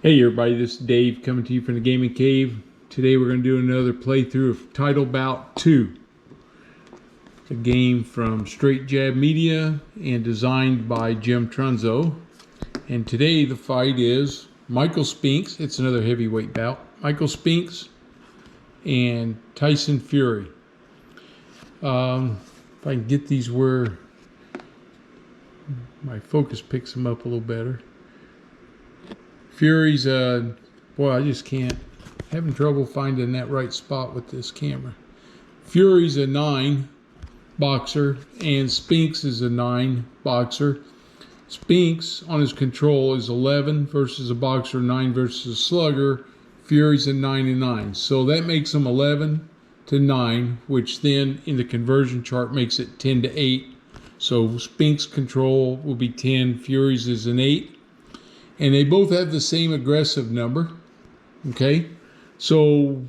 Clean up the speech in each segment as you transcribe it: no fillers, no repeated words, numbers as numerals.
Hey everybody, this is Dave coming to you from the Gaming Cave. Today we're going to do another playthrough of Title Bout II. It's a game from Straight Jab Media and designed by Jim Trunzo. And today the fight is Michael Spinks. It's another heavyweight bout. Michael Spinks and Tyson Fury. If I can get these where my focus picks them up a little better. Fury's, boy, I just can't. Having trouble finding that right spot with this camera. Fury's a 9 boxer, and Spinks is a 9 boxer. Spinks, on his control, is 11 versus a boxer, 9 versus a slugger. Fury's a 9 and 9. So that makes them 11 to 9, which then in the conversion chart makes it 10 to 8. So Spinks' control will be 10, Fury's is an 8. And they both have the same aggressive number. Okay, so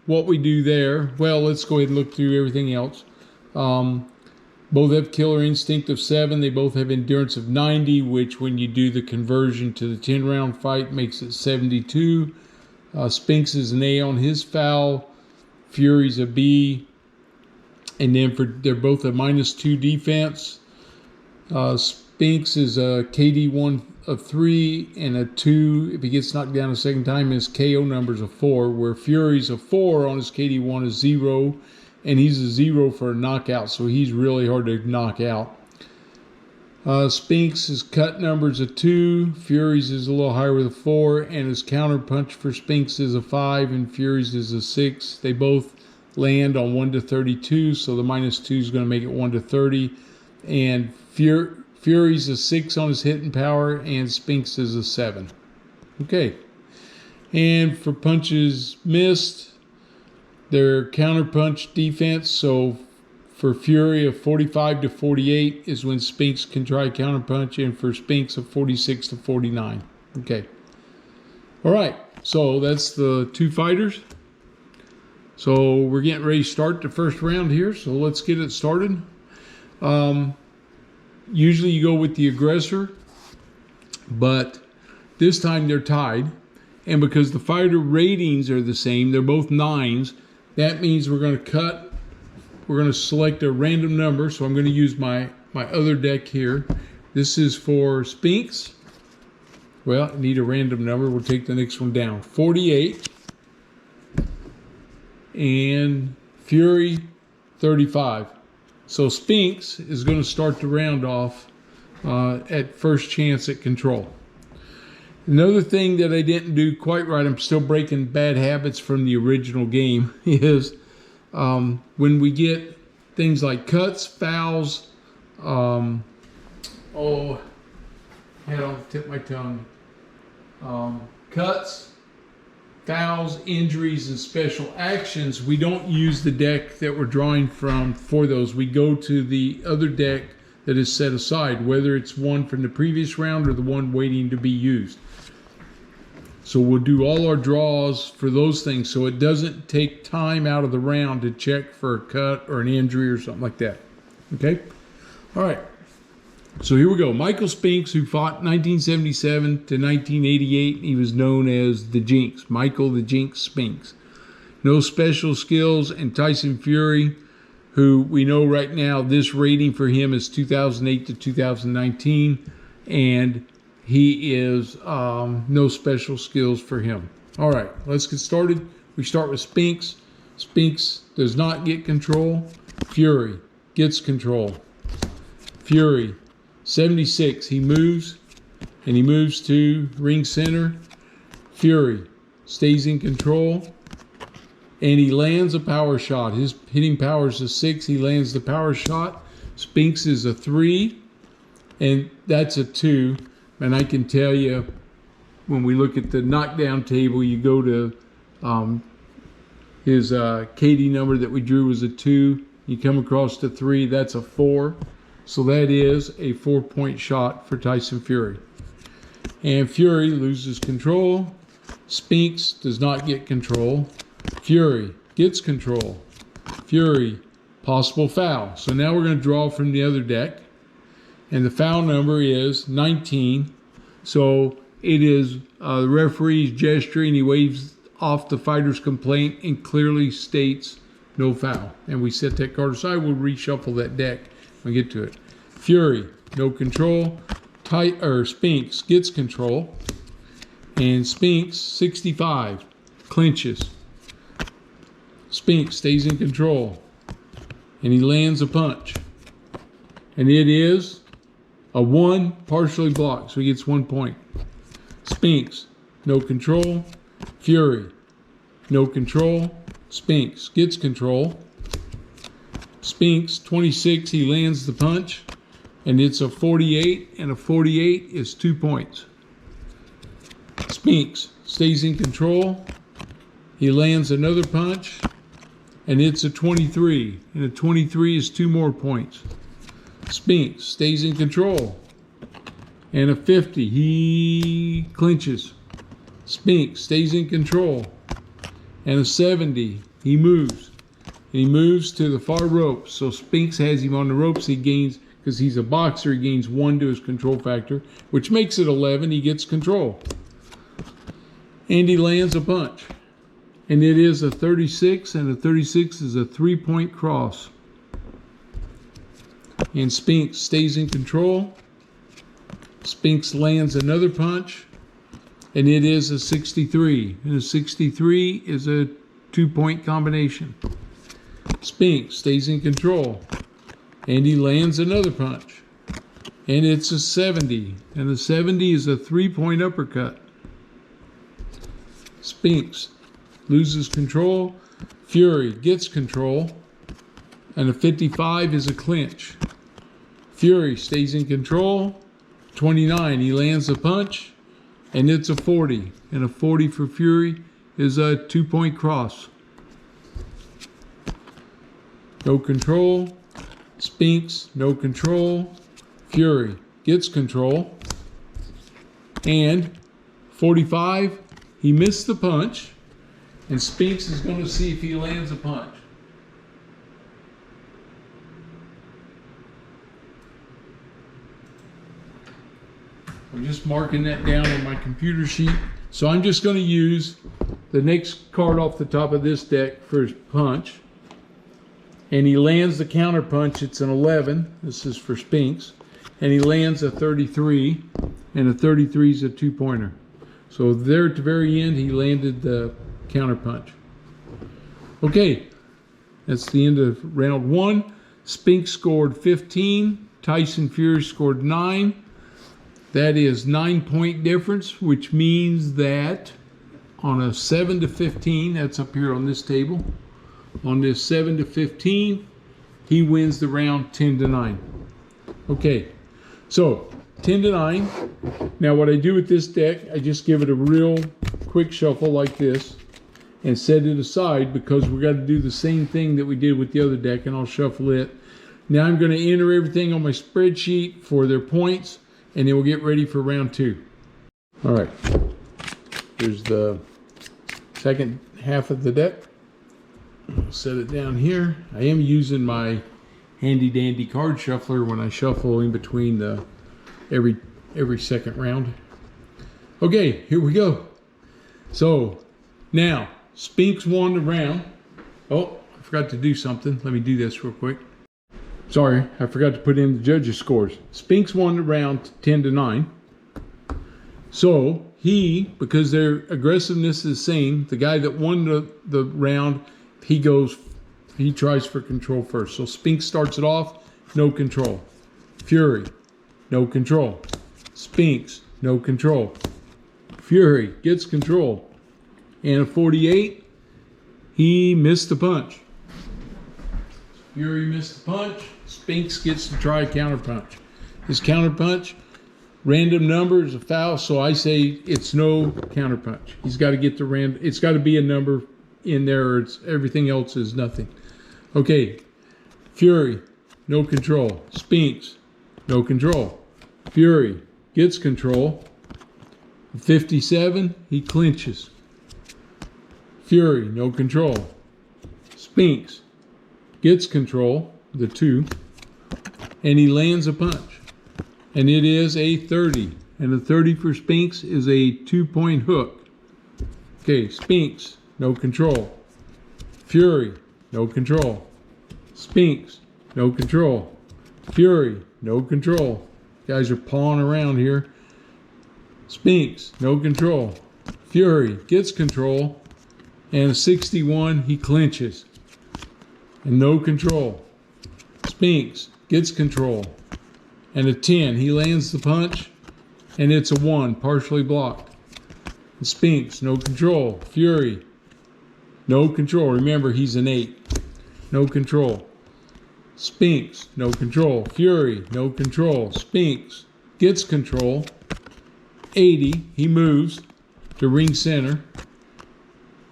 what we do there, well, let's go ahead and look through everything else. Both have killer instinct of 7. They both have endurance of 90, which when you do the conversion to the 10-round fight makes it 72. Spinks is an A on his foul. Fury's a B. And then they're both a -2 defense. Spinks is a KD1 of 3 and a 2. If he gets knocked down a second time, his KO number is a 4, where Fury's a 4 on his KD1 is 0, and he's a 0 for a knockout, so he's really hard to knock out. Spinks' cut number is a 2, Fury's is a little higher with a 4, and his counter punch for Spinks is a 5 and Fury's is a 6. They both land on 1 to 32, so the -2 is going to make it 1 to 30, and Fury's a 6 on his hitting power, and Spinks is a 7. Okay. And for punches missed, their counter punch defense. So for Fury, a 45 to 48 is when Spinks can try counter punch, and for Spinks, a 46 to 49. Okay. All right. So that's the two fighters. So we're getting ready to start the first round here. So let's get it started. Usually you go with the aggressor, but this time they're tied. And because the fighter ratings are the same, they're both 9s, that means we're going to select a random number. So I'm going to use my other deck here. This is for Spinks. Well, I need a random number. We'll take the next one down. 48. And Fury, 35. So Spinks is going to start the round off at first chance at control. Another thing that I didn't do quite right, I'm still breaking bad habits from the original game, is when we get things like cuts, fouls, oh, I had on the tip of my tongue, cuts, fouls, injuries, and special actions, we don't use the deck that we're drawing from for those. We go to the other deck that is set aside, whether it's one from the previous round or the one waiting to be used. So we'll do all our draws for those things, so it doesn't take time out of the round to check for a cut or an injury or something like that. Okay? All right. So here we go. Michael Spinks, who fought 1977 to 1988. He was known as the Jinx. Michael the Jinx Spinks. No special skills. And Tyson Fury, who we know right now this rating for him is 2008 to 2019. And he is no special skills for him. All right, let's get started. We start with Spinks. Spinks does not get control. Fury gets control. Fury. 76, he moves, and he moves to ring center. Fury stays in control, and he lands a power shot. His hitting power is a 6. He lands the power shot. Spinks is a 3, and that's a 2. And I can tell you, when we look at the knockdown table, you go to his KD number that we drew was a 2. You come across to 3, that's a 4. So that is a 4-point shot for Tyson Fury. And Fury loses control. Spinks does not get control. Fury gets control. Fury, possible foul. So now we're going to draw from the other deck. And the foul number is 19. So it is the referee's gesturing. He waves off the fighter's complaint and clearly states no foul. And we set that card aside. We'll reshuffle that deck when we get to it. Fury, no control. Spinks gets control. And Spinks, 65, clinches. Spinks stays in control. And he lands a punch. And it is a 1, partially blocked, so he gets 1 point. Spinks, no control. Fury, no control. Spinks gets control. Spinks, 26, he lands the punch. And it's a 48, and a 48 is 2 points. Spinks stays in control. He lands another punch, and it's a 23, and a 23 is 2 more points. Spinks stays in control, and a 50, he clinches. Spinks stays in control, and a 70, he moves. And he moves to the far ropes, so Spinks has him on the ropes. He gains, because he's a boxer, he gains 1 to his control factor, which makes it 11. He gets control. And he lands a punch. And it is a 36, and a 36 is a 3-point cross. And Spinks stays in control. Spinks lands another punch, and it is a 63. And a 63 is a 2-point combination. Spinks stays in control, and he lands another punch. And it's a 70, and a 70 is a 3-point uppercut. Spinks loses control. Fury gets control, and a 55 is a clinch. Fury stays in control. 29, he lands a punch, and it's a 40. And a 40 for Fury is a 2-point cross. No control. Spinks, no control. Fury gets control. And 45, he missed the punch. And Spinks is going to see if he lands a punch. I'm just marking that down on my computer sheet. So I'm just going to use the next card off the top of this deck for his punch. And he lands the counter punch. It's an 11. This is for Spinks. And he lands a 33. And a 33 is a 2-pointer. So there at the very end, he landed the counter punch. Okay, that's the end of round 1. Spinks scored 15. Tyson Fury scored 9. That is 9-point difference, which means that on a 7 to 15, that's up here on this table. On this 7 to 15, he wins the round 10 to 9. Okay, so 10 to 9. Now what I do with this deck, I just give it a real quick shuffle like this and set it aside, because we're going to do the same thing that we did with the other deck, and I'll shuffle it. Now I'm going to enter everything on my spreadsheet for their points, and then we'll get ready for round 2. All right, here's the second half of the deck. I'll set it down here. I am using my handy dandy card shuffler when I shuffle in between the every second round. Okay, here we go. So now Spinks won the round. Oh, I forgot to do something. Let me do this real quick. Sorry, I forgot to put in the judges' scores. Spinks won the round 10 to 9. So he, because their aggressiveness is the same, the guy that won the round, he tries for control first. So Spinks starts it off, no control. Fury, no control. Spinks, no control. Fury gets control. And a 48, he missed the punch. Fury missed the punch. Spinks gets to try a counter punch. His counter punch, random number is a foul, so I say it's no counter punch. He's got to get the random. It's got to be a number in there, or everything else is nothing. Okay, Fury, no control. Spinks, no control. Fury gets control. 57, he clinches. Fury, no control. Spinks gets control, the 2, and he lands a punch. And it is a 30. and a 30 for Spinks is a 2-point hook. Okay, Spinks, no control. Fury, no control. Spinks, no control. Fury, no control. Guys are pawing around here. Spinks, no control. Fury gets control, and a 61, he clinches. And no control. Spinks gets control, and a 10, he lands the punch, and it's a 1, partially blocked. And Spinks, no control. Fury, no control. Remember, he's an 8. No control. Spinks, no control. Fury, no control. Spinks gets control. 80, he moves to ring center.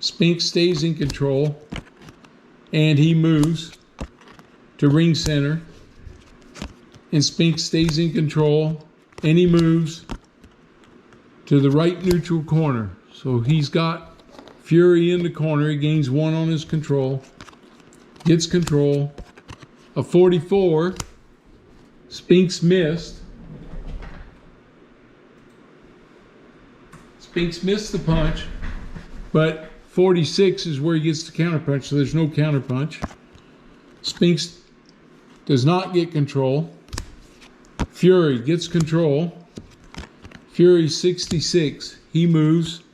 Spinks stays in control, and he moves to ring center. And Spinks stays in control, and he moves to the right neutral corner. So he's got Fury in the corner. He gains 1 on his control. Gets control. A 44. Spinks missed. Spinks missed the punch, but 46 is where he gets the counterpunch, so there's no counterpunch. Spinks does not get control. Fury gets control. Fury 66. He moves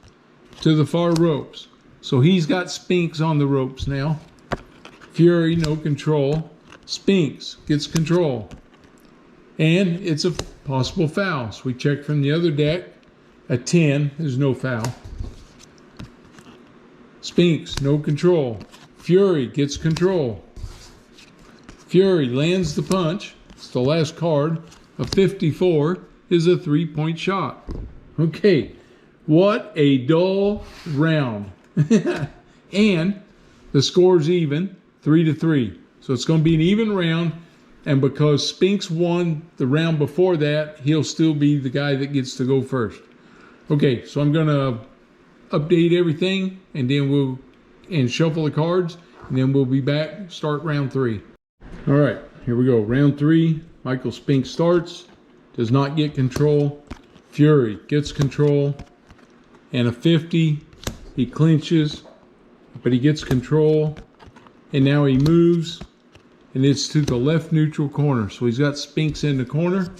to the far ropes. So he's got Spinks on the ropes now. Fury, no control. Spinks gets control. And it's a possible foul. So we check from the other deck. A 10, there's no foul. Spinks, no control. Fury gets control. Fury lands the punch. It's the last card. A 54 is a 3-point shot. Okay, what a dull round. And the score's even, 3-3. So it's going to be an even round. And because Spinks won the round before that, he'll still be the guy that gets to go first. Okay, so I'm going to update everything, and then shuffle the cards, and then we'll be back, start round 3. All right, here we go. Round 3, Michael Spinks starts, does not get control. Fury gets control, and a 50, he clinches, but he gets control, and now he moves, and it's to the left neutral corner. So he's got Spinks in the corner,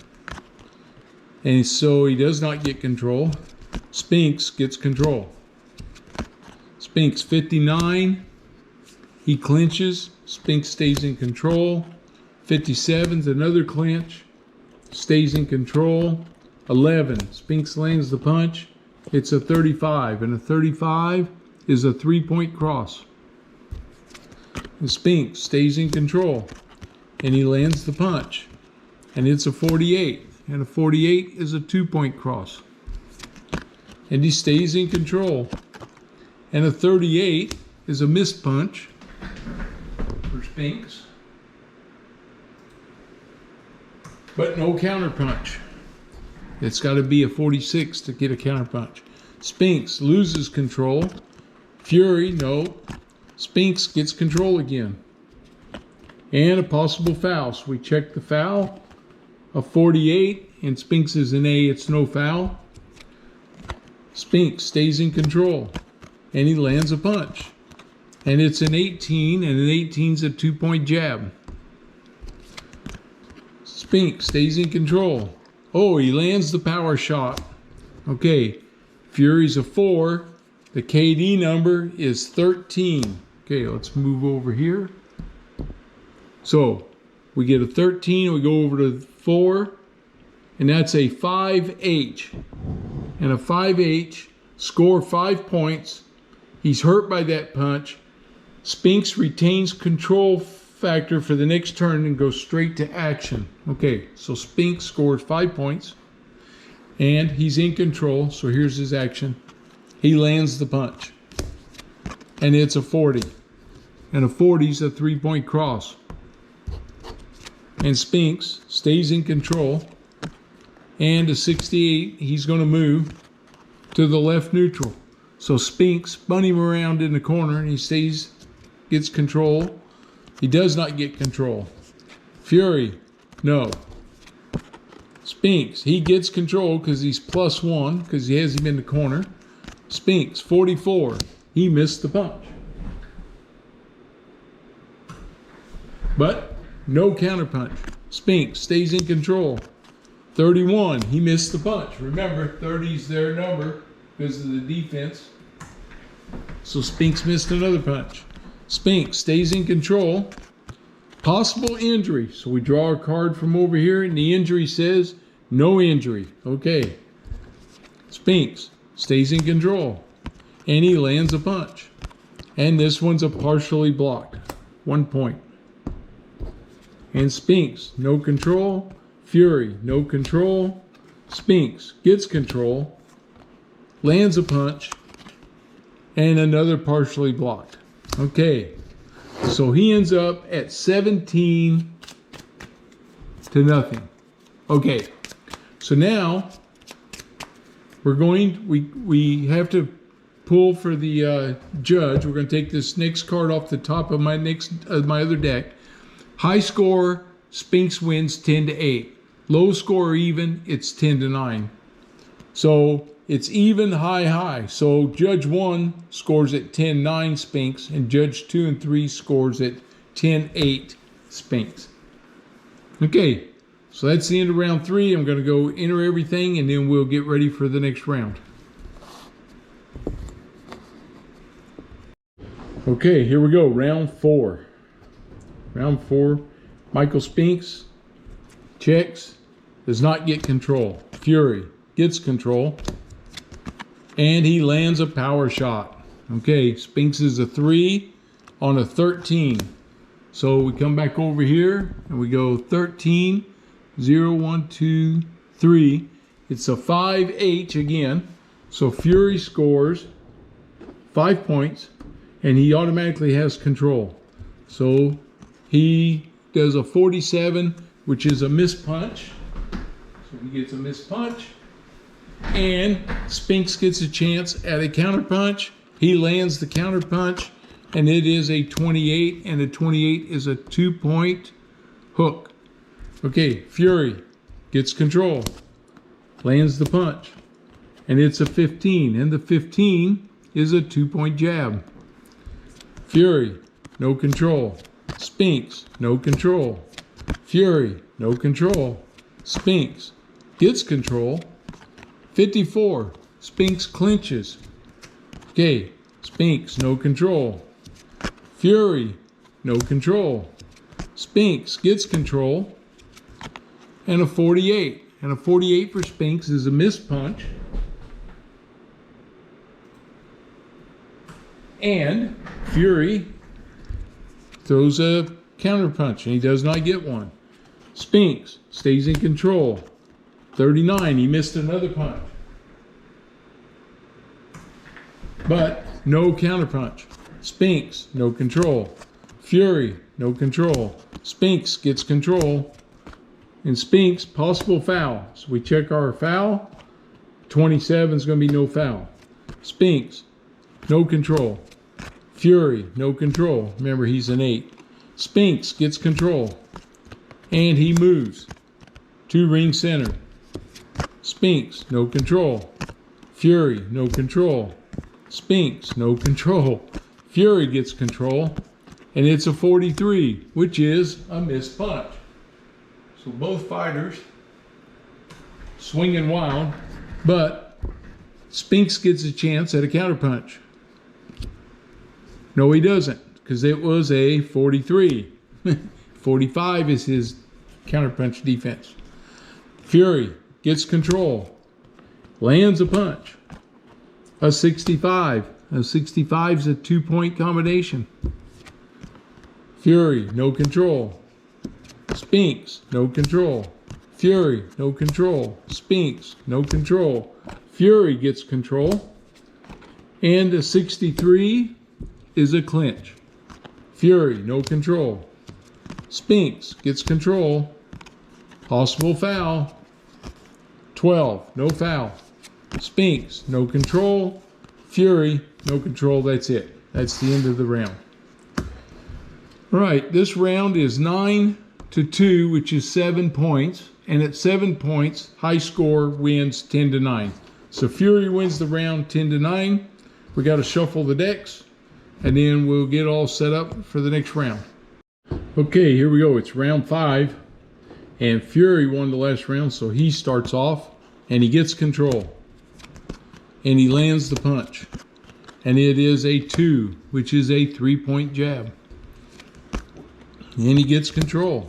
and so he does not get control. Spinks gets control. Spinks 59, he clinches. Spinks stays in control. 57's another clinch, stays in control. 11, Spinks lands the punch. It's a 35, and a 35 is a 3-point cross. And Spinks stays in control, and he lands the punch, and it's a 48, and a 48 is a 2-point cross. And he stays in control. And a 38 is a missed punch for Spinks, but no counter punch. It's got to be a 46 to get a counter punch. Spinks loses control. Fury, no. Spinks gets control again. And a possible foul. So we check the foul. A 48, and Spinks is an A, it's no foul. Spinks stays in control, and he lands a punch. And it's an 18, and an 18's a 2-point jab. Spinks stays in control. Oh, he lands the power shot. Okay, Fury's a 4. The KD number is 13. Okay, let's move over here. So we get a 13, we go over to 4, and that's a 5H. And a 5H, score 5 points. He's hurt by that punch. Spinks retains control factor for the next turn and goes straight to action. Okay, so Spinks scores 5 points, and he's in control. So here's his action. He lands the punch, and it's a 40. And a 40's a 3-point cross. And Spinks stays in control. And a 68, he's going to move to the left neutral. So Spinks spun him around in the corner, and he gets control. He does not get control. Fury, no. Spinks, he gets control because he's +1 because he has him in the corner. Spinks, 44. He missed the punch. But no counterpunch. Spinks stays in control. 31, he missed the punch. Remember, 30's their number because of the defense. So Spinks missed another punch. Spinks stays in control. Possible injury. So we draw a card from over here and the injury says no injury. Okay. Spinks stays in control. And he lands a punch. And this one's a partially blocked. 1 point. And Spinks, no control. Fury, no control. Spinks gets control. Lands a punch. And another partially blocked. Okay. So he ends up at 17 to nothing. Okay. So now we're going, we have to pull for the judge. We're going to take this next card off the top of my my other deck. High score, Spinks wins 10-8. Low score even, it's 10-9. So it's even high. So Judge 1 scores at 10-9 Spinks, and Judge 2 and 3 scores at 10-8 Spinks. Okay, so that's the end of round 3. I'm going to go enter everything, and then we'll get ready for the next round. Okay, here we go. Round 4. Round 4. Michael Spinks checks, does not get control. Fury gets control, and he lands a power shot. Okay, Spinks is a 3 on a 13. So we come back over here and we go 13, 0, 1, 2, 3. It's a 5H again. So Fury scores 5 points and he automatically has control. So he does a 47, which is a missed punch. So he gets a missed punch. And Spinks gets a chance at a counter punch. He lands the counter punch, and it is a 28, and a 28 is a 2-point hook. Okay, Fury gets control, lands the punch, and it's a 15, and the 15 is a 2-point jab. Fury, no control. Spinks, no control. Fury, no control. Spinks gets control. 54, Spinks clinches. Okay, Spinks, no control. Fury, no control. Spinks gets control. And a 48. And a 48 for Spinks is a missed punch. And Fury throws a counter punch, and he does not get one. Spinks stays in control. 39, he missed another punch. But no counter punch. Spinks, no control. Fury, no control. Spinks gets control. And Spinks, possible foul. So we check our foul. 27 is going to be no foul. Spinks, no control. Fury, no control. Remember, he's an 8. Spinks gets control. And he moves to ring center. Spinks, no control. Fury, no control. Spinks, no control. Fury gets control. And it's a 43, which is a missed punch. So both fighters swinging wild, but Spinks gets a chance at a counterpunch. No, he doesn't, because it was a 43. 45 is his counterpunch defense. Fury gets control, lands a punch. A 65. A 65 is a 2-point combination. Fury, no control. Spinks, no control. Fury, no control. Spinks, no control. Fury gets control. And a 63 is a clinch. Fury, no control. Spinks gets control. Possible foul. 12, no foul. Spinks, no control. Fury, no control. That's it. That's the end of the round. All right, this round is 9-2, which is 7 points. and at 7 points, high score wins 10-9. So Fury wins the round 10-9. We got to shuffle the decks, and then we'll get all set up for the next round. Okay, here we go. It's round 5, and Fury won the last round, so he starts off, and he gets control, and he lands the punch, and it is a 2, which is a 3-point jab, and he gets control,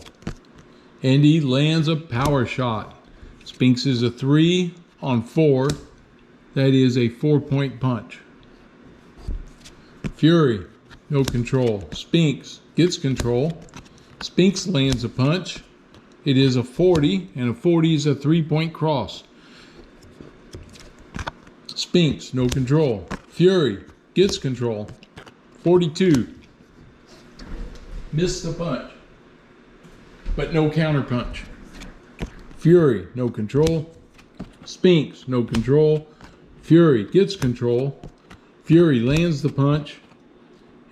and he lands a power shot. Spinks is a 3 on 4. That is a 4-point punch. Fury, no control. Spinks gets control. Spinks lands a punch. It is a 40, and a 40 is a 3-point cross. Spinks, no control. Fury gets control. 42. Missed the punch, but no counter punch. Fury, no control. Spinks, no control. Fury gets control. Fury lands the punch,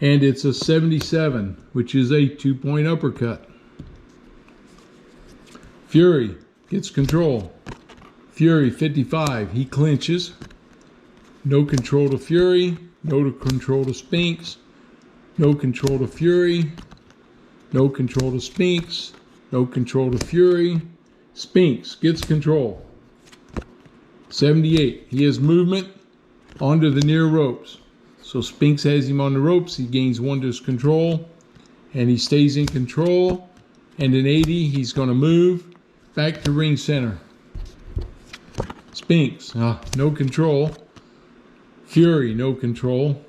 and it's a 77, which is a 2-point uppercut. Fury gets control. Fury, 55. He clinches. No control to Fury. No control to Spinks. No control to Fury. No control to Spinks. No control to Fury. Spinks gets control. 78. He has movement onto the near ropes. So Spinks has him on the ropes. He gains 1 to his control, and he stays in control. And in 80, he's going to move back to ring center. Spinks, no control. Fury, no control.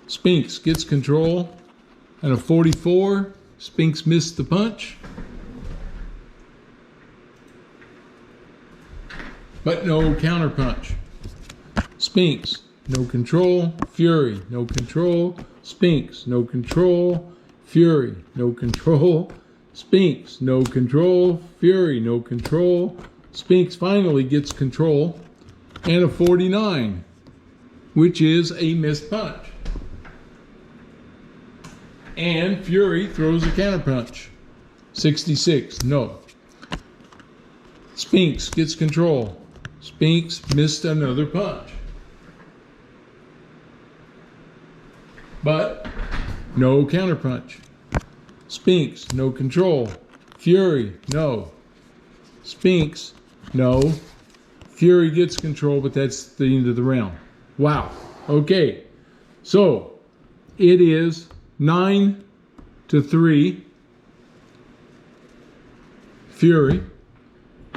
Spinks gets control, and a 44. Spinks missed the punch, but no counter punch. Spinks, no control. Fury, no control. Spinks, no control. Fury, no control. Spinks, no control. Fury, no control. Spinks finally gets control, and a 49, which is a missed punch. And Fury throws a counter punch. 66, no. Spinks gets control. Spinks missed another punch, but no counter punch. Spinks, no control. Fury, no. Spinks, no. Fury gets control, but that's the end of the round. Wow. Okay. So it is 9-3. Fury.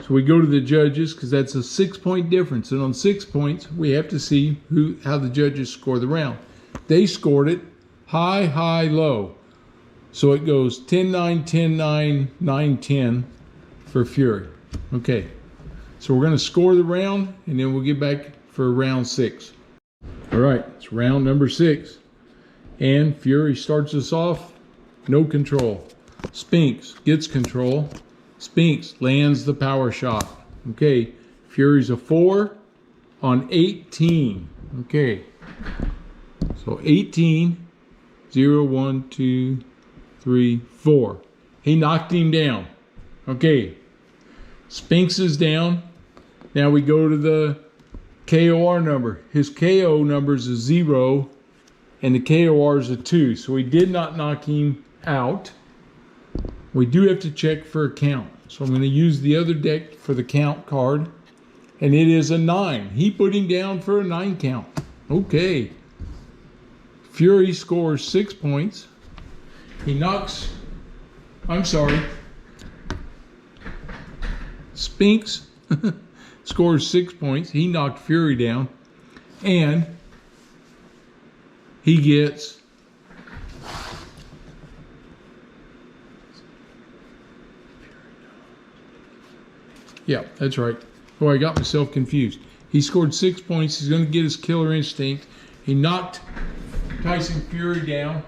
So we go to the judges because that's a 6-point difference, and on 6 points we have to see how the judges score the round. They scored it high, high, low. So it goes 10-9, 10-9, 9-10 for Fury. Okay. So we're going to score the round, and then we'll get back for round 6. All right, it's round number 6. And Fury starts us off, no control. Spinks gets control. Spinks lands the power shot. Okay, Fury's a 4 on 18. Okay, so 18, 0, 1, 2, 3, 4. He knocked him down. Okay, Spinks is down. Now we go to the KOR number. His KO number is a 0, and the KOR is a 2. So he did not knock him out. We do have to check for a count. So I'm going to use the other deck for the count card, and it is a 9. He put him down for a 9 count. Okay. Fury scores 6 points. He knocks, Spinks scores 6 points. He knocked Fury down, and he gets yeah, that's right. Oh, I got myself confused. He scored 6 points. He's going to get his killer instinct. He knocked Tyson Fury down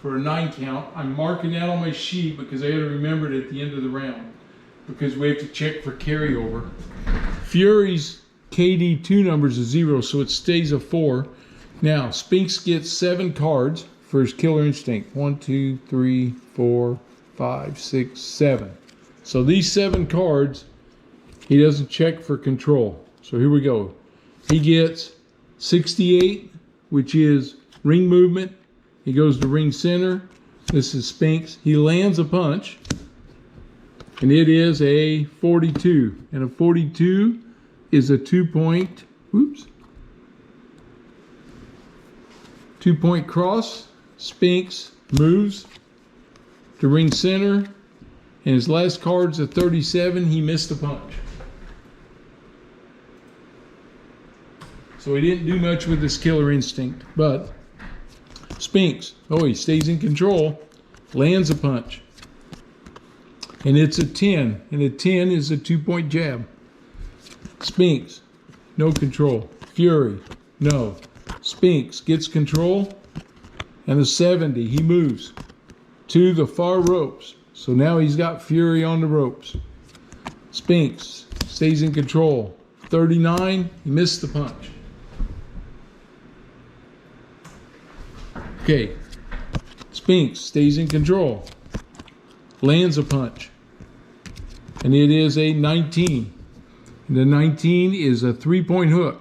for a 9 count. I'm marking that on my sheet because I had to remember it at the end of the round, because we have to check for carryover. Fury's KD2 number is a 0, so it stays a 4. Now, Spinks gets 7 cards for his killer instinct. 1, 2, 3, 4, 5, 6, 7. So these 7 cards, he doesn't check for control. So here we go. He gets 68, which is ring movement. He goes to ring center. This is Spinks. He lands a punch, and it is a 42. And a 42 is a 2-point, 2-point cross. Spinks moves to ring center, and his last card's a 37. He missed the punch. So he didn't do much with his killer instinct, but Spinks, oh, he stays in control, lands a punch, and it's a 10, and a 10 is a 2-point jab. Spinks, no control. Fury, no. Spinks gets control, and a 70, he moves to the far ropes. So now he's got Fury on the ropes. Spinks stays in control. 39, he missed the punch. Okay, Spinks stays in control, lands a punch, and it is a 19. And the 19 is a 3-point hook.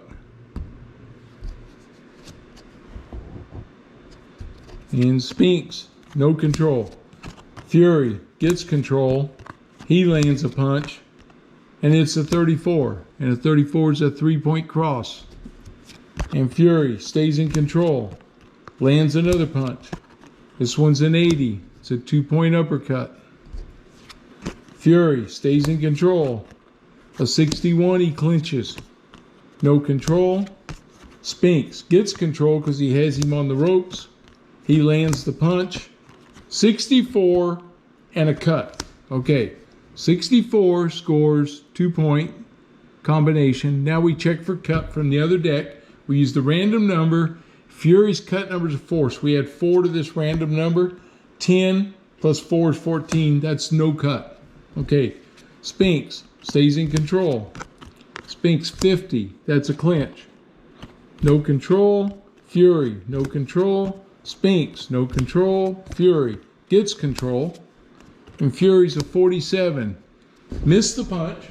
And Spinks, no control. Fury gets control, he lands a punch, and it's a 34. And a 34 is a 3-point cross. And Fury stays in control, lands another punch. This one's an 80. It's a 2-point uppercut. Fury stays in control. A 61, he clinches. No control. Spinks gets control because he has him on the ropes. He lands the punch. 64 and a cut. Okay, 64 scores 2-point combination. Now we check for cut from the other deck. We use the random number. Fury's cut number is 4, so we add 4 to this random number. 10 plus 4 is 14. That's no cut. Okay, Spinks stays in control. Spinks 50. That's a clinch. No control. Fury, no control. Spinks, no control. Fury gets control. And Fury's a 47. Missed the punch.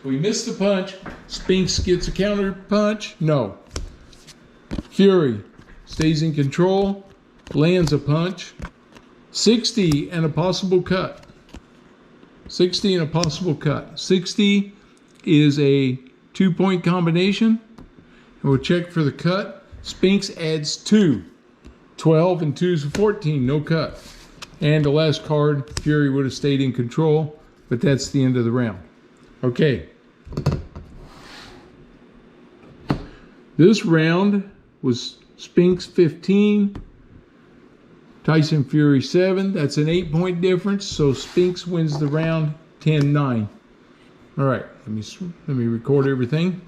So we missed the punch. Spinks gets a counter punch. No. Fury stays in control. Lands a punch. 60 and a possible cut. 60 and a possible cut. 60 is a 2-point combination. And we'll check for the cut. Spinks adds 2. 12 and 2 is 14. No cut. And the last card, Fury would have stayed in control, but that's the end of the round. Okay. This round was Spinks 15, Tyson Fury 7. That's an 8-point difference, so Spinks wins the round 10-9. All right, let me record everything.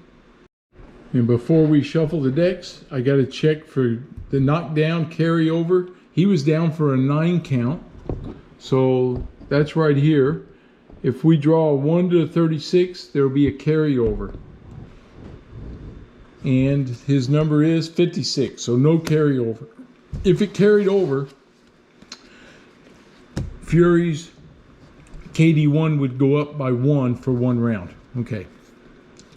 And before we shuffle the decks, I got to check for the knockdown carryover. He was down for a 9 count, so that's right here. If we draw a 1 to 36, there will be a carryover. And his number is 56, so no carryover. If it carried over, Fury's KD1 would go up by 1 for 1 round. Okay,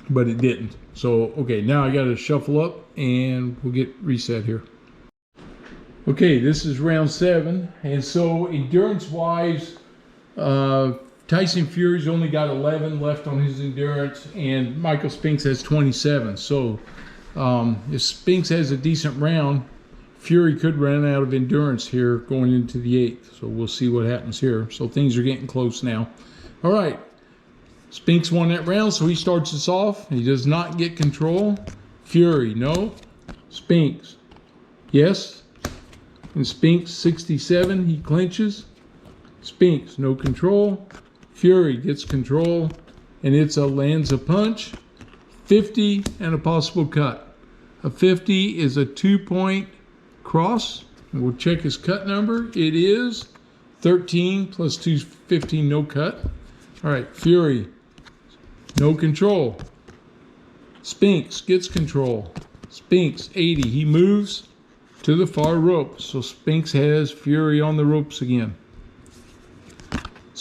but it didn't. So, okay, now I got to shuffle up and we'll get reset here. Okay, this is round 7. And so endurance-wise, Tyson Fury's only got 11 left on his endurance, and Michael Spinks has 27. So if Spinks has a decent round, Fury could run out of endurance here going into the 8th. So we'll see what happens here. So things are getting close now. All right. Spinks won that round, so he starts us off. He does not get control. Fury, no. Spinks, yes. And Spinks, 67, he clinches. Spinks, no control. Fury gets control, and it's a lands a punch. 50 and a possible cut. A 50 is a 2-point cross. And we'll check his cut number. It is 13 plus 2 is 15, no cut. All right, Fury, no control. Spinks gets control. Spinks, 80, he moves to the far ropes. So Spinks has Fury on the ropes again.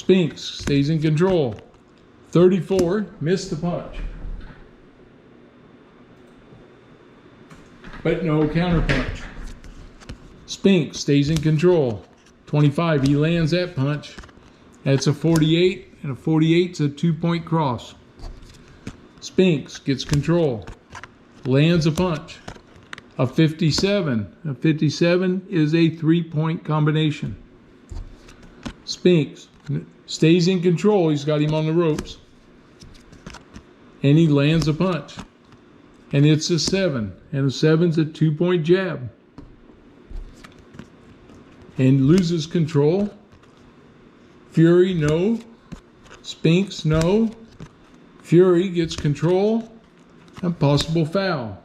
Spinks stays in control. 34, missed the punch. But no counterpunch. Spinks stays in control. 25, he lands that punch. That's a 48, and a 48's a 2-point cross. Spinks gets control. Lands a punch. A 57. A 57 is a 3-point combination. Spinks stays in control. He's got him on the ropes. And he lands a punch. And it's a 7. And a 7's a 2-point jab. And loses control. Fury, no. Spinks, no. Fury gets control. And possible foul.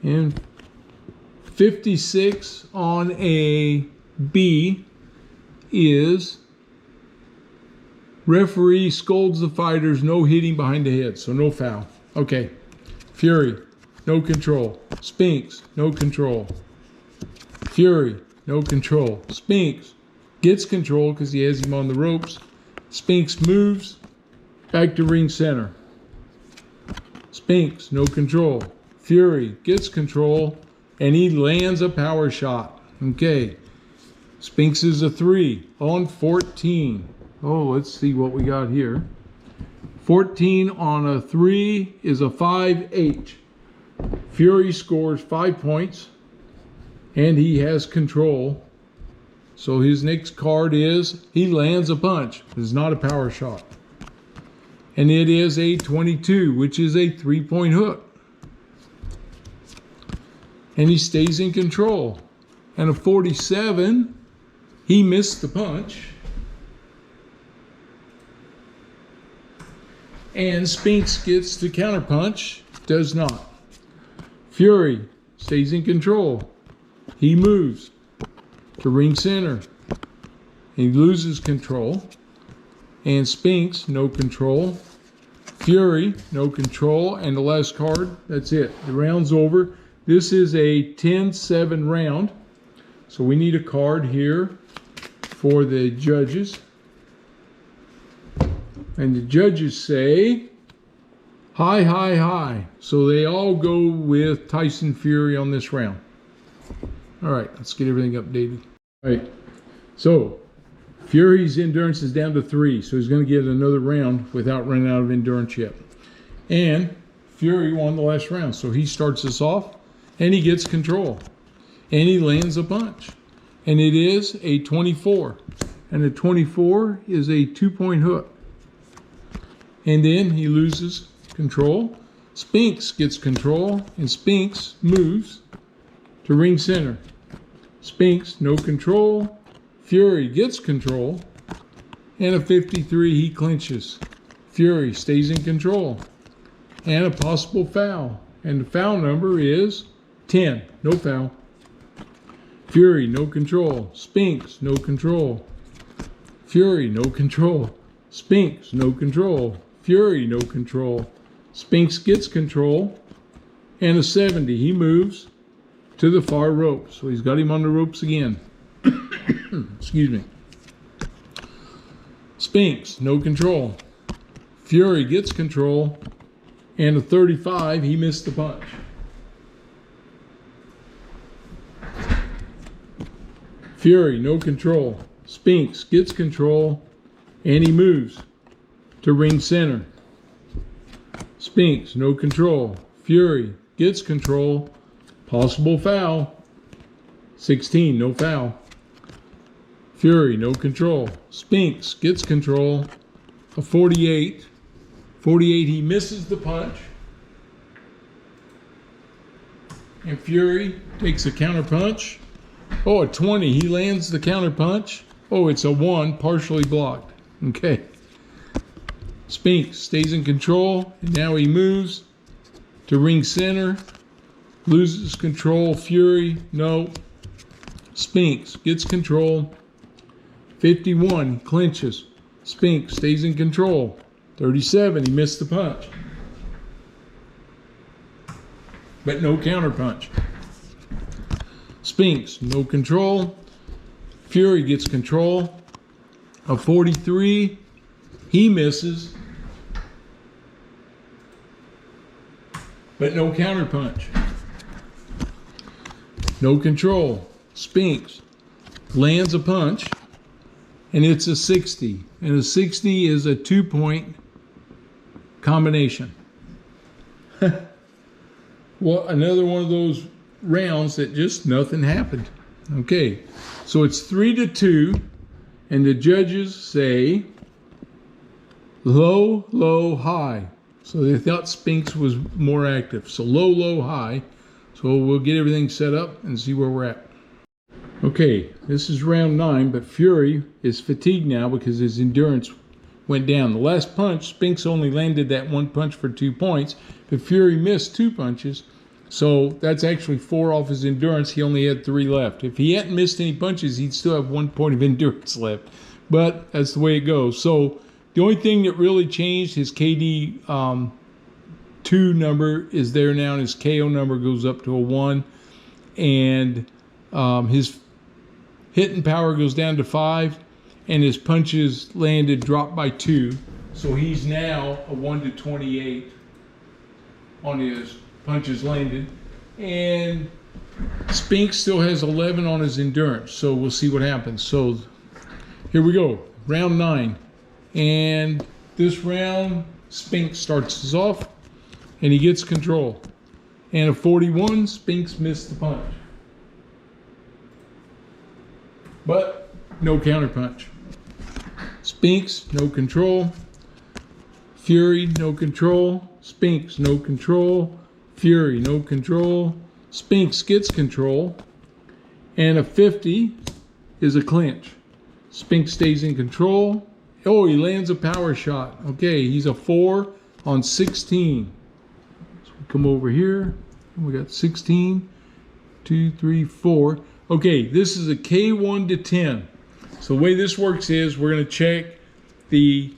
And 56 on a B is referee scolds the fighters, no hitting behind the head, so no foul. Okay. Fury, no control. Spinks, no control. Fury, no control. Spinks gets control because he has him on the ropes. Spinks moves back to ring center. Spinks, no control. Fury gets control and he lands a power shot. Okay. Spinks is a 3 on 14. Oh, let's see what we got here. 14 on a 3 is a 5H. Fury scores 5 points and he has control. So his next card is he lands a punch. It's not a power shot. And it is a 22, which is a 3-point hook. And he stays in control. And a 47, he missed the punch. And Spinks gets the counterpunch, does not. Fury stays in control. He moves to ring center. He loses control. And Spinks, no control. Fury, no control. And the last card, that's it. The round's over. This is a 10-7 round. So we need a card here for the judges. And the judges say, high, high, high. So they all go with Tyson Fury on this round. All right, let's get everything updated. All right, so Fury's endurance is down to 3. So he's going to get another round without running out of endurance yet. And Fury won the last round. So he starts us off and he gets control. And he lands a punch. And it is a 24. And a 24 is a 2-point hook. And then he loses control. Spinks gets control, and Spinks moves to ring center. Spinks, no control. Fury gets control. And a 53, he clinches. Fury stays in control. And a possible foul. And the foul number is 10. No foul. Fury, no control. Spinks, no control. Fury, no control. Spinks, no control. Fury, no control. Spinks gets control. And a 70. He moves to the far rope. So he's got him on the ropes again. Excuse me. Spinks, no control. Fury gets control. And a 35. He missed the punch. Fury, no control. Spinks gets control. And he moves to ring center. Spinks, no control. Fury gets control. Possible foul. 16, no foul. Fury, no control. Spinks gets control. A 48. 48, he misses the punch. And Fury takes a counter punch. Oh, a 20, he lands the counter punch. Oh, it's a 1, partially blocked. Okay. Spinks stays in control, and now he moves to ring center. Loses control. Fury, no. Spinks gets control. 51, clinches. Spinks stays in control. 37, he missed the punch. But no counter punch. Spinks, no control. Fury gets control. A 43, he misses, but no counterpunch. No control. Spinks lands a punch, and it's a 60. And a 60 is a 2-point combination. Well, another one of those rounds that just nothing happened. Okay, so it's 3-2, and the judges say low, low, high. So they thought Spinks was more active. So low, low, high. So we'll get everything set up and see where we're at. Okay, this is round 9, but Fury is fatigued now because his endurance went down. The last punch, Spinks only landed that one punch for 2 points, but Fury missed 2 punches. So that's actually 4 off his endurance. He only had 3 left. If he hadn't missed any punches, he'd still have 1 point of endurance left. But that's the way it goes. So the only thing that really changed, his KD 2 number is there now, and his KO number goes up to a 1. And his hitting power goes down to 5, and his punches landed dropped by 2. So he's now a 1-28 on his punches landed. And Spinks still has 11 on his endurance. So we'll see what happens. So here we go. Round 9. And this round, Spinks starts us off, and he gets control. And a 41, Spinks missed the punch. But no counterpunch. Spinks, no control. Fury, no control. Spinks, no control. Fury, no control. Spinks gets control. And a 50 is a clinch. Spinks stays in control. Oh, he lands a power shot. Okay, he's a 4 on 16. So we come over here. We got 16, 2, 3, 4. Okay, this is a K1 to 10. So the way this works is we're going to check the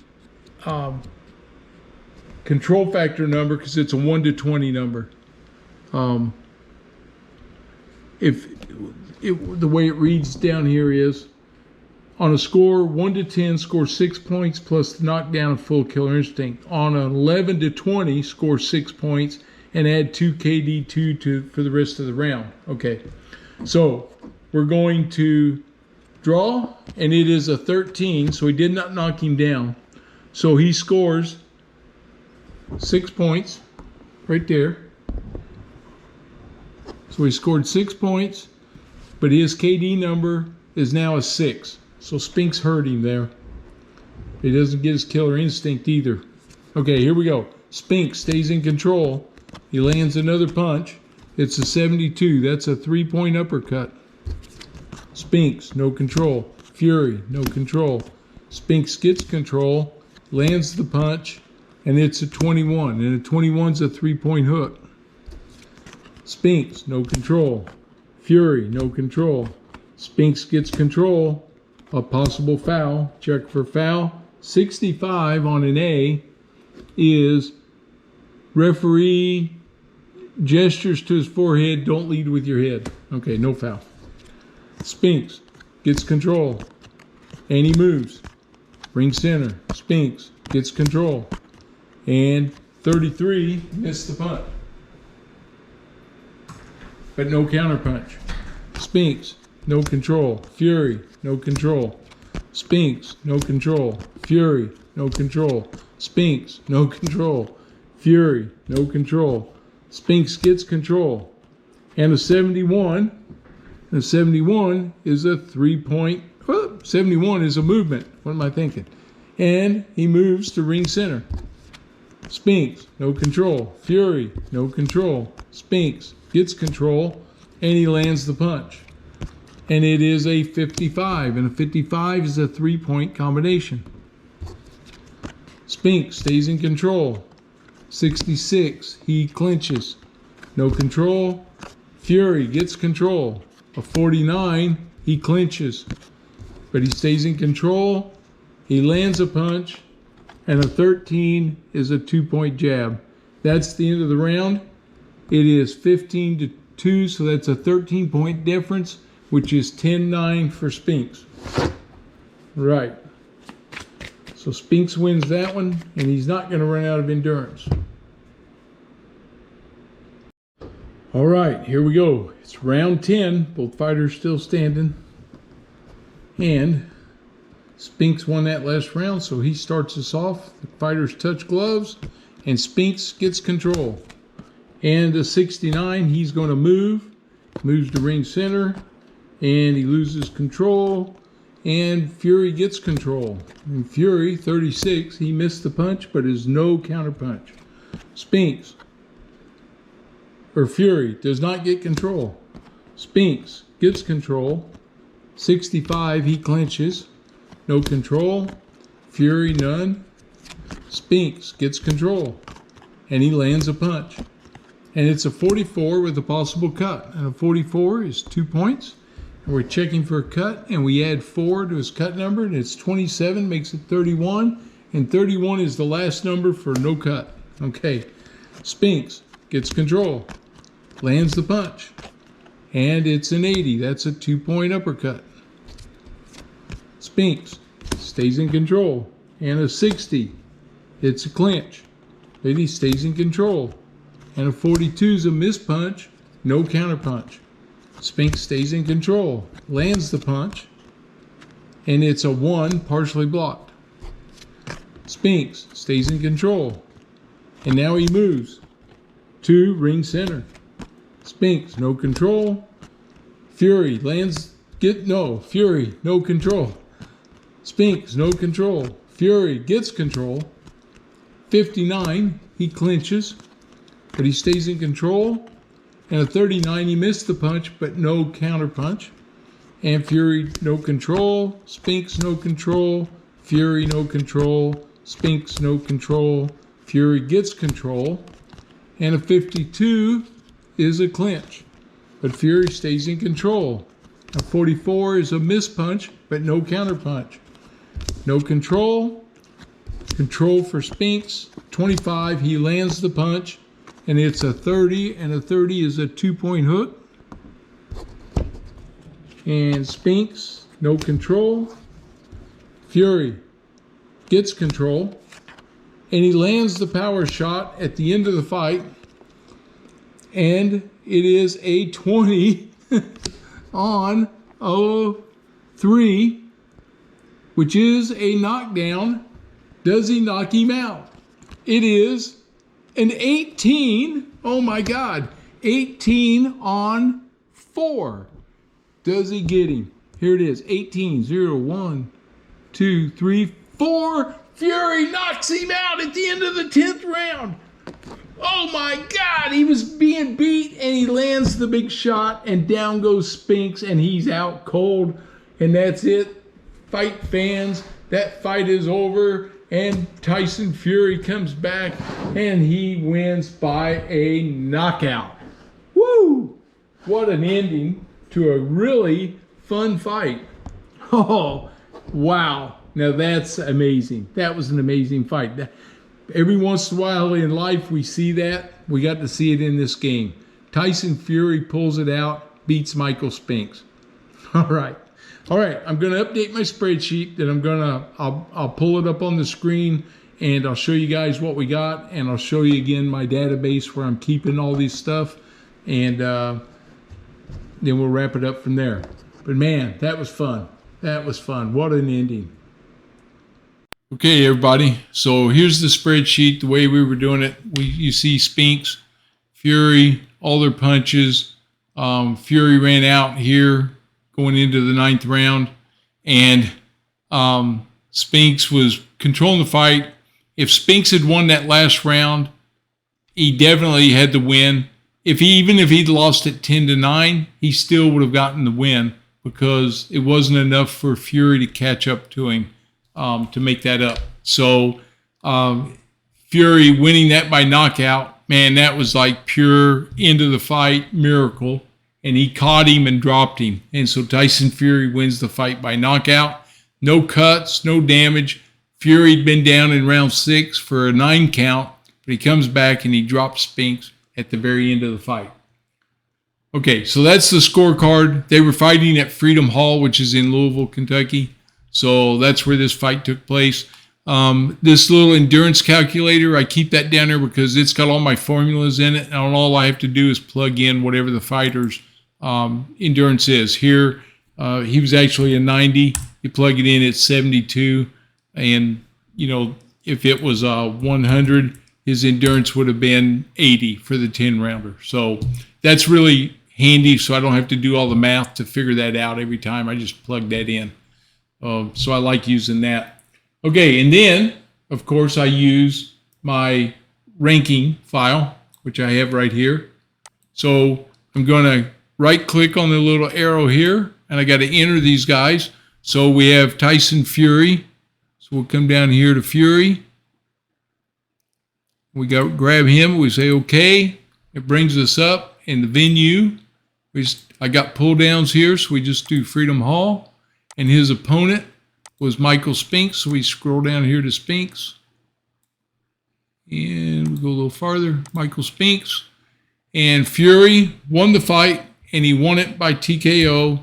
control factor number because it's a 1-20 number. The way it reads down here is on a score 1-10, score 6 points plus the knockdown of full killer instinct. On an 11-20, score 6 points and add 2 KD2 for the rest of the round. Okay, so we're going to draw, and it is a 13, so he did not knock him down. So he scores 6 points right there. So he scored 6 points, but his KD number is now a 6. So Spinks hurt him there. He doesn't get his killer instinct either. Okay, here we go. Spinks stays in control. He lands another punch. It's a 72. That's a 3-point uppercut. Spinks, no control. Fury, no control. Spinks gets control, lands the punch, and it's a 21. And a 21's a 3-point hook. Spinks, no control. Fury, no control. Spinks gets control. A possible foul. Check for foul. 65 on an A is referee gestures to his forehead. Don't lead with your head. Okay, no foul. Spinks gets control, and he moves. Ring center. Spinks gets control, and 33 missed the punch, but no counter punch. Spinks, no control. Fury, no control. Spinks, no control. Fury, no control. Spinks, no control. Fury, no control. Spinks gets control, and a 71. The 71 is a 3-point. 71 is a movement. What am I thinking? And he moves to ring center. Spinks, no control. Fury, no control. Spinks gets control, and he lands the punch. And it is a 55, and a 55 is a 3-point combination. Spinks stays in control. 66, he clinches. No control. Fury gets control. A 49, he clinches, but he stays in control. He lands a punch, and a 13 is a 2-point jab. That's the end of the round. It is 15-2, so that's a 13-point difference, which is 10-9 for Spinks. Right. So Spinks wins that one, and he's not going to run out of endurance. All right, here we go. It's round 10. Both fighters still standing. And Spinks won that last round, so he starts us off. The fighters touch gloves, and Spinks gets control. And the 69, he's going to moves to ring center, and he loses control, and Fury gets control. And Fury, 36, he missed the punch, but is no counter punch. Fury does not get control. Spinks gets control. 65, he clinches. No control. Fury, none. Spinks gets control. And he lands a punch. And it's a 44 with a possible cut. And a 44 is 2 points. And we're checking for a cut. And we add 4 to his cut number. And it's 27, makes it 31. And 31 is the last number for no cut. Okay. Spinks gets control. Lands the punch. And it's an 80. That's a 2-point uppercut. Spinks stays in control. And a 60. It's a clinch. But he stays in control. And a 42 is a missed punch. No counter punch. Spinks stays in control. Lands the punch. And it's a 1, partially blocked. Spinks stays in control. And now he moves to ring center. Spinks, no control. Fury lands, Fury, no control. Spinks, no control. Fury gets control. 59, he clinches, but he stays in control. And a 39, he missed the punch, but no counter punch. And Fury, no control. Spinks, no control. Fury, no control. Spinks, no control. Fury gets control. And a 52 is a clinch, but Fury stays in control. A 44 is a missed punch, but no counter punch. No control. Control for Spinks. 25, he lands the punch, and it's a 30, and a 30 is a 2-point hook. And Spinks, no control. Fury gets control, and he lands the power shot at the end of the fight. And it is a 20 on 03, which is a knockdown. Does he knock him out? It is an 18. Oh my God. 18 on 4. Does he get him? Here it is. 18, 0, 1, 2, 3, 4. Fury knocks him out at the end of the 10th round. Oh my God, he was being beat, and he lands the big shot, and down goes Spinks, and he's out cold. And that's it. Fight fans, that fight is over, and Tyson Fury comes back, and he wins by a knockout. Woo! What an ending to a really fun fight. Oh, wow. Now that's amazing. That was an amazing fight. Every once in a while in life we see that. We got to see it in this game. Tyson Fury pulls it out, beats Michael Spinks. All right. I'm going to update my spreadsheet. That I'll pull it up on the screen, and I'll show you guys what we got, and I'll show you again my database where I'm keeping all this stuff, and then we'll wrap it up from there. But man, that was fun. That was fun. What an ending. Okay, everybody, so here's the spreadsheet, the way we were doing it. You see Spinks, Fury, all their punches. Fury ran out here going into the 9th round, and Spinks was controlling the fight. If Spinks had won that last round, he definitely had the win. Even if he'd lost it 10-9, he still would have gotten the win, because it wasn't enough for Fury to catch up to him. To make that up. So Fury winning that by knockout, man, that was like pure end of the fight miracle. And he caught him and dropped him. And so Tyson Fury wins the fight by knockout. No cuts, no damage. Fury'd been down in round 6 for a 9 count, but he comes back and he drops Spinks at the very end of the fight. Okay, so that's the scorecard. They were fighting at Freedom Hall, which is in Louisville, Kentucky. So that's where this fight took place. This little endurance calculator, I keep that down there because it's got all my formulas in it, and all I have to do is plug in whatever the fighter's endurance is. Here, he was actually a 90. You plug it in, it's 72, and you know, if it was 100, his endurance would have been 80 for the 10-rounder. So that's really handy, so I don't have to do all the math to figure that out every time. I just plug that in. So I like using that. Okay, and then, of course, I use my ranking file, which I have right here. So I'm going to right-click on the little arrow here, and I got to enter these guys. So we have Tyson Fury. So we'll come down here to Fury. We grab him. We say OK. It brings us up in the venue. I got pull downs here, so we just do Freedom Hall. And his opponent was Michael Spinks. So we scroll down here to Spinks. And we go a little farther. Michael Spinks. And Fury won the fight, and he won it by TKO.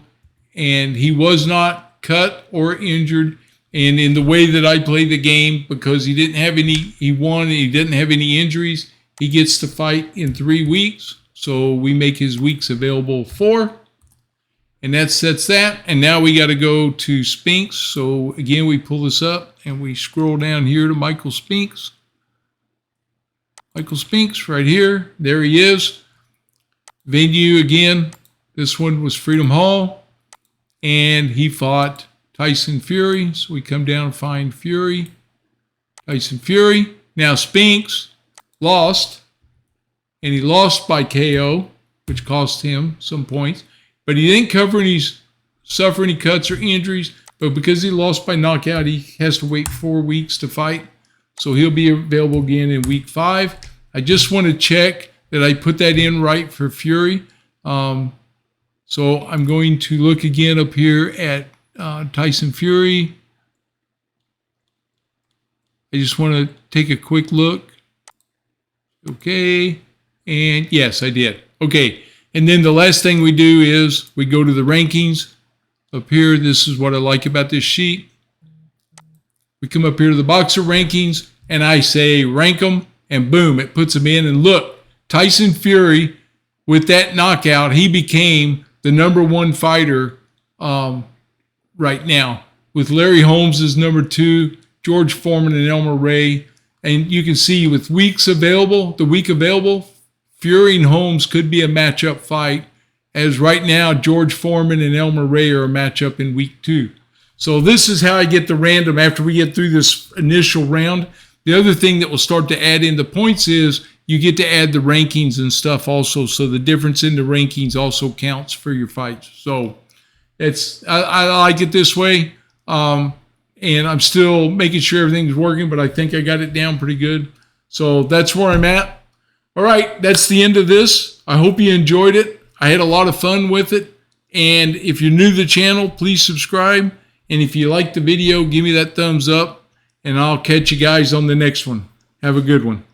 And he was not cut or injured. And in the way that I played the game, because he didn't have any, he won and he didn't have any injuries, he gets to fight in 3 weeks. So we make his weeks available 4. And that sets that. And now we got to go to Spinks. So again, we pull this up and we scroll down here to Michael Spinks. Michael Spinks right here. There he is. Venue again. This one was Freedom Hall. And he fought Tyson Fury. So we come down and find Fury. Tyson Fury. Now Spinks lost. And he lost by KO, which cost him some points. But he didn't suffer any cuts or injuries. But because he lost by knockout, he has to wait 4 weeks to fight. So he'll be available again in week 5. I just want to check that I put that in right for Fury. So I'm going to look again up here at Tyson Fury. I just want to take a quick look. Okay. And yes, I did. Okay. And then the last thing we do is we go to the rankings. Up here, this is what I like about this sheet. We come up here to the boxer rankings, and I say rank them, and boom, it puts them in. And look, Tyson Fury, with that knockout, he became the #1 fighter right now, with Larry Holmes as #2, George Foreman and Elmer Ray. And you can see with weeks available, the week available, Fury and Holmes could be a matchup fight, as right now George Foreman and Elmer Ray are a matchup in week 2. So this is how I get the random after we get through this initial round. The other thing that will start to add in the points is you get to add the rankings and stuff also. So the difference in the rankings also counts for your fights. So I like it this way. And I'm still making sure everything's working, but I think I got it down pretty good. So that's where I'm at. All right, that's the end of this. I hope you enjoyed it. I had a lot of fun with it. And if you're new to the channel, please subscribe. And if you like the video, give me that thumbs up. And I'll catch you guys on the next one. Have a good one.